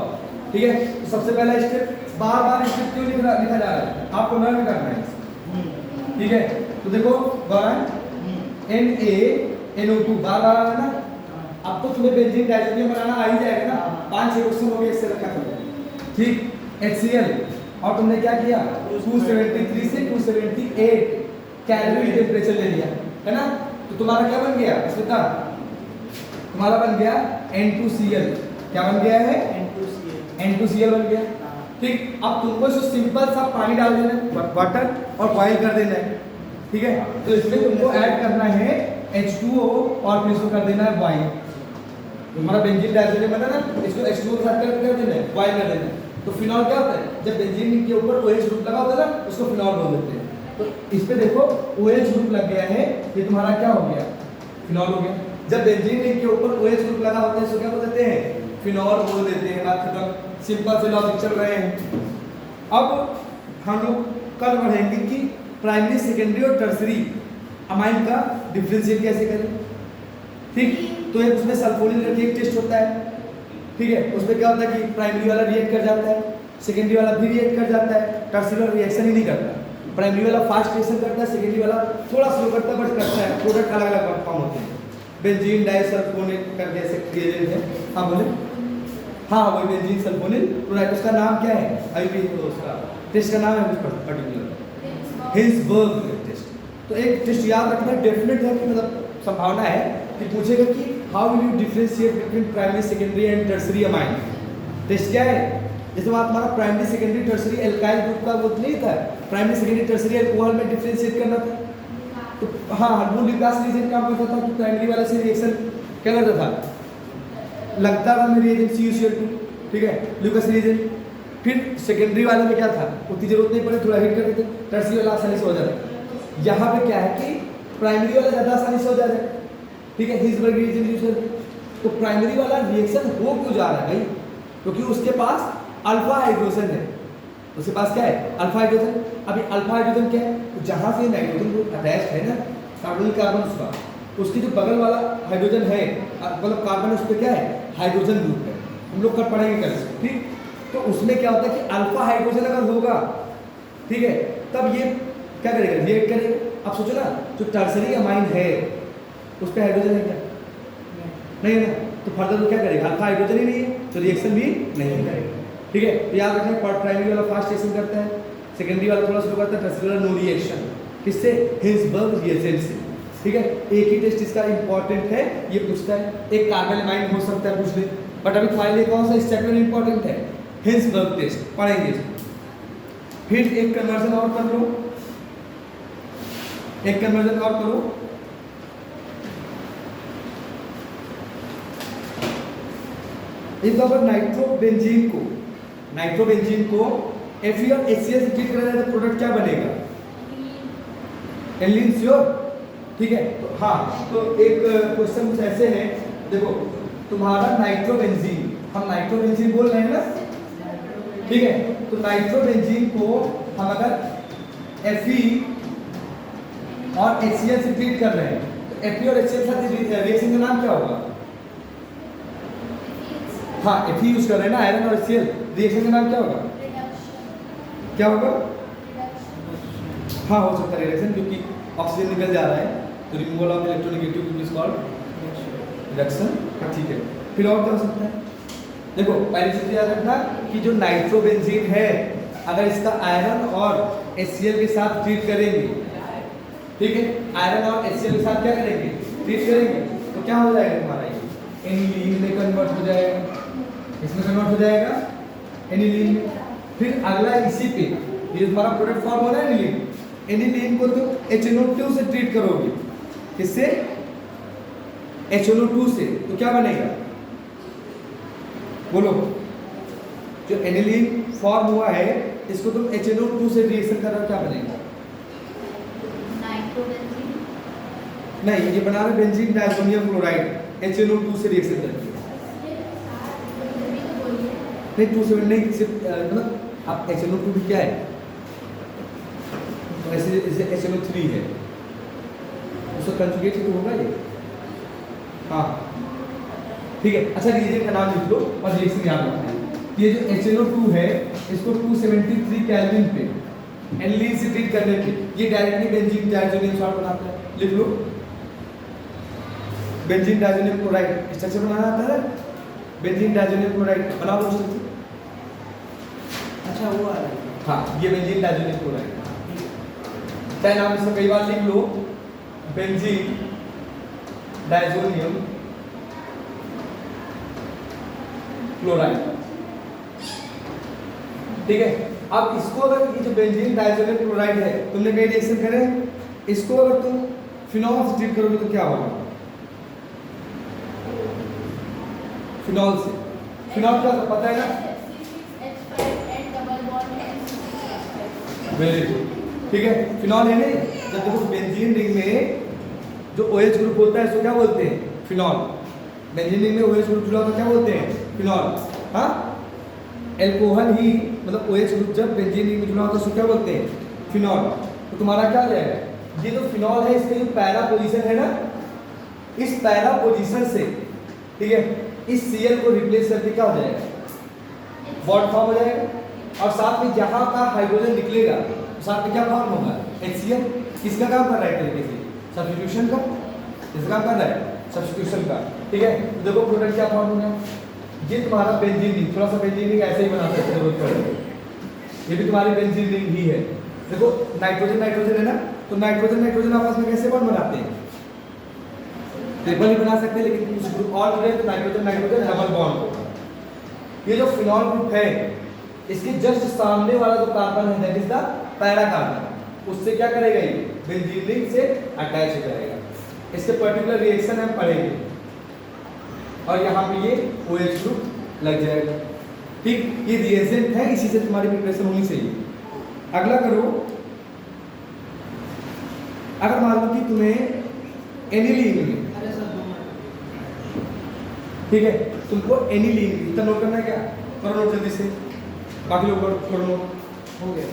ठीक है, तो सबसे पहला स्टेप, बार बार स्टेप क्यों लिखा जा रहा है, आपको लर्न करना है। ठीक है, तो देखो 1 NaNO2 बार बार आ रहा है ना। अब तो तुम्हें बेंजीन डायजोनियम बनाना आ ही जाएगा ना, 5-6 क्वेश्चन हो गए इससे रखा था। ठीक, HCl, और तुमने क्या किया, 273 से 278 कैलोरी टेम्परेचर ले लिया है ना। तो तुम्हारा क्या बन गया, इसमें था तुम्हारा बन गया N2Cl। क्या बन गया है, N2Cl बन गया। ठीक, अब तुमको इसको सिंपल सा पानी डाल देना है, वाटर, और बॉईल कर देना है। ठीक है, तो इसमें तुमको ऐड करना है H2O और फिर इसको कर देना है बॉईल। तुम्हारा बेंजीन डायजोनियम बना ना, इसको H2O के साथ कर देना है, बॉईल कर देना है। तो फिनॉल क्या होता है, जब बेंजीन के ऊपर OH ग्रुप लगा होता है ना, उसको फिनॉल बोल देते हैं। तो इस पे देखो OH ग्रुप लग गया है, ये तुम्हारा क्या हो गया, फिनॉल हो गया। जब बेंजीन रिंग के ऊपर OH ग्रुप लगा होता है, इसको क्या बोल देते हैं, फिनॉल बोल देते हैं। बात खत्म, सिंपल से लॉजिक चल रहे हैं। अब हम लोग कल बढ़ेंगे कि प्राइमरी, सेकेंडरी और टर्सरी अमाइन का डिफरेंशिएट कैसे करें। ठीक, तो एक उसमें सल्फोनिल करके एक टेस्ट होता है। ठीक है, उसमें क्या होता है कि प्राइमरी वाला रिएक्ट कर जाता है, सेकेंडरी वाला भी रिएक्ट कर जाता है, टर्सरी वाला रिएक्शन ही नहीं करता। प्राइमरी वाला फास्ट रिएक्शन करता है, सेकेंडरी वाला थोड़ा स्लो करता है, बट करता है। प्रोडक्ट अलग अलग फॉर्म होते हैं। बेंजीन डाइसल्फोनिल करके ऐसे रिएजेंट है। हाँ बोले, हाँ वही बेंजीन सल्फोनिल प्रोडक्ट। उसका नाम क्या है, अभी भी उसका टेस्ट का नाम है कुछ पर्टिकुलर, हिंसबर्ग टेस्ट। तो एक टेस्ट याद रखना डेफिनेट है कि मतलब संभावना है कि पूछेगा कि how will you differentiate between primary, secondary and tertiary amine. Test क्या है, जैसे बात हमारा primary, secondary, tertiary alkyl group का वो नहीं था, प्राइमरी, सेकेंडरी, टर्सरी अल्कोहल में डिफरेंशिएट करना था। तो हाँ, वो ल्यूकास रीजन काम करता था कि प्राइमरी वाले से रिएक्शन क्या करता था, लगता था मेरी रिएजेंट CuCl2। ठीक है, ल्यूकास रीजन। फिर सेकेंडरी वाले में क्या था, उतनी जरूरत नहीं पड़े, थोड़ा हिट कर देते, टर्सरी वाला आसानी से हो जाता। यहाँ पे क्या है कि प्राइमरी वाला ज़्यादा आसानी से हो जाता है। ठीक है, हिंसबर्ग रिएजेंट यूज करके। तो प्राइमरी वाला रिएक्शन हो क्यों जा रहा है भाई, क्योंकि उसके पास अल्फा हाइड्रोजन है। उसके पास क्या है, अल्फा हाइड्रोजन। अभी अल्फा हाइड्रोजन क्या है, तो जहाँ से नाइट्रोजन ग्रुप अटैच है ना, कार्बन कार्बन उसका, उसकी जो बगल वाला हाइड्रोजन है, मतलब कार्बन, उस पर क्या है, हाइड्रोजन ग्रुप है। हम लोग कर पढ़ेंगे कल से। ठीक, तो उसमें क्या होता है कि अल्फा हाइड्रोजन अगर होगा, ठीक है, तब ये क्या करेगा, रिएक्ट करेगा। अब सोचो ना, जो टर्सरी अमाइन है उस पर हाइड्रोजन है क्या, नहीं है ना, तो फर्दर वो क्या करेगा, अल्फा हाइड्रोजन ही नहीं है, तो रिएक्शन भी नहीं करेगा। ठीक है, तो याद रखना, प्राइमरी वाला फास्ट रिएक्शन करता है, सेकेंडरी वाला थोड़ा स्लो करता है, टर्सरी वाला नो रिएक्शन। किससे, हिंसबर्ग रिएजेंट से। ठीक है, एक ही टेस्ट इसका इंपॉर्टेंट है, ये पूछता है। एक कार्बन अमाइन हो सकता है पूछ ले, बट अभी तुम्हारे लिए कौन सा इस चैप्टर में इंपॉर्टेंट है, हिंसबर्ग टेस्ट पढ़ेंगे। फिर एक कन्वर्जन और कर लो, एक कन्वर्जन और करो। इस बार नाइट्रोबेंजीन को Fe और HCl से ट्रीट करा जाए तो प्रोडक्ट क्या बनेगा, एनिलीन श्योर। ठीक है, तो हाँ, तो एक क्वेश्चन कुछ ऐसे है, देखो तुम्हारा नाइट्रोबेंजीन, हम नाइट्रोबेंजीन बोल रहे हैं ना। ठीक है, तो नाइट्रोबेंजीन को हम अगर Fe और HCl से ट्रीट कर रहे हैं, तो Fe और HCl साथ रिएक्शन का नाम क्या होगा, हाँ Fe यूज कर रहे हैं ना, आयरन और HCl, रिएक्शन का नाम क्या होगा, क्या होगा, हाँ हो सकता है रिएक्शन, क्योंकि ऑक्सीजन निकल जा रहा है, तो removal of electronegative is called reduction. हाँ ठीक है, फिर और क्या हो सकता है, देखो पहली चीज याद रखना कि जो नाइट्रोबेंजीन है, अगर इसका आयरन और HCl के साथ ट्रीट करेंगे, ठीक है, आयरन और HCl के साथ क्या करेंगे, ट्रीट करेंगे, तो क्या हो जाएगा तुम्हारा ये एनिलीन में कन्वर्ट हो जाएगा, इसमें कन्वर्ट हो जाएगा एनिलीन में। फिर अगला इसी पे ये तुम्हारा प्रोडक्ट फॉर्म हो रहा है एनिलीन, एनिलीन को तुम HNO2 से ट्रीट करोगे, किससे? HNO2 से, तो क्या बनेगा बोलो? जो एनिलीन फॉर्म हुआ है इसको तुम HNO2 से रिएक्शन कर रहे हो, क्या बनेगा? नाइट्रोबेंजीन। नहीं, ये बना रहे बेंजीन डायसोनियम क्लोराइड HNO2 से रिएक्शन करके। नहीं 2 नहीं, सिर्फ मतलब आप HNO2 भी क्या है, ऐसे जैसे HNO3 है, उसको कंजुगेट तो होगा ये। हाँ ठीक है, अच्छा रिएजेंट का नाम लिख लो और रिएक्शन याद रखना है। ये जो HNO2 है इसको 273 केल्विन पे एनिलीन से ट्रीट करने पे ये डायरेक्टली बेंजीन डायज़ोनियम सॉल्ट बनाता है, लिख लो बेंजीन डायज़ोनियम क्लोराइड स्ट्रक्चर बनाना आता है, बेंजीन डायज़ोनियम क्लोराइड बना लो स्ट्रक्चर। अच्छा वो आ रहा है। हाँ ये बेंजीन डायज़ोनियम क्लोराइड, चाहे नाम इसको कई बार लिख लो बेंजीन डायज़ोनियम क्लोराइड, ठीक है। अब इसको अगर ये जो बेंजीन डायज़ोनियम क्लोराइड है तुमने कई रिएक्शन करे, इसको अगर तुम फिनॉल से ट्रीट करोगे तो क्या होगा? फिनॉल से, फिनॉल क्या पता है ना? वेरी गुड, ठीक है। फिनॉल है नहीं, जब देखो बेंजीन रिंग में जो OH ग्रुप होता है इसको क्या बोलते हैं? फिनॉल। बेंजीन रिंग में OH ग्रुप जुड़ा होता है क्या बोलते हैं? फिनॉल। हाँ एल्कोहल ही मतलब OH ग्रुप जब बेंजीन रिंग में जुड़ा होता है उसको क्या बोलते हैं? फिनॉल। तो तुम्हारा क्या हो जाएगा? ये जो फिनॉल है इसके जो पैरा पोजीशन है ना, इस पैरा पोजीशन से ठीक है इस Cl को रिप्लेस करके क्या हो जाएगा? बॉन्ड फॉर्म हो जाएगा और साथ में जहाँ का हाइड्रोजन निकलेगा साथ में क्या फॉर्म होगा? HCl। किसका काम कर रहा है तरीके से? सब्स्टिट्यूशन का। किसका काम कर रहा है? सब्स्टिट्यूशन का, ठीक है। तो देखो प्रोडक्ट क्या फॉर्म होगा? ये तुम्हारा बेंजीन रिंग, थोड़ा सा बेंजीन रिंग ऐसे ही बना सकते हो जरूरत पड़े, ये भी तुम्हारी बेंजीन रिंग ही है। देखो नाइट्रोजन नाइट्रोजन है ना, तो नाइट्रोजन नाइट्रोजन आपस में कैसे बॉन्ड बनाते हैं? ट्रिपल ही बना सकते हैं, लेकिन कुछ ग्रुप और जुड़े तो नाइट्रोजन नाइट्रोजन डबल बॉन्ड होगा। ये जो फिनॉल ग्रुप है इसके जस्ट सामने वाला जो कार्बन है that is the para carbon, उससे क्या करेगा? ये बेंजीन रिंग से अटैच करेगा। इसके पर्टिकुलर रिएक्शन हम पढ़ेंगे और यहाँ पे ये OH ग्रुप लग जाएगा, ठीक। ये रिएजेंट है, इसी से तुम्हारी प्रिपरेशन होनी चाहिए। अगला करो, अगर मान लो कि तुम्हें एनिलीन में, अरे सर 2 मिनट। ठीक है, तुमको एनिलीन इतना नोट करना है क्या? करो नोट जल्दी से, बाकी लोग करो नोट। हो गया।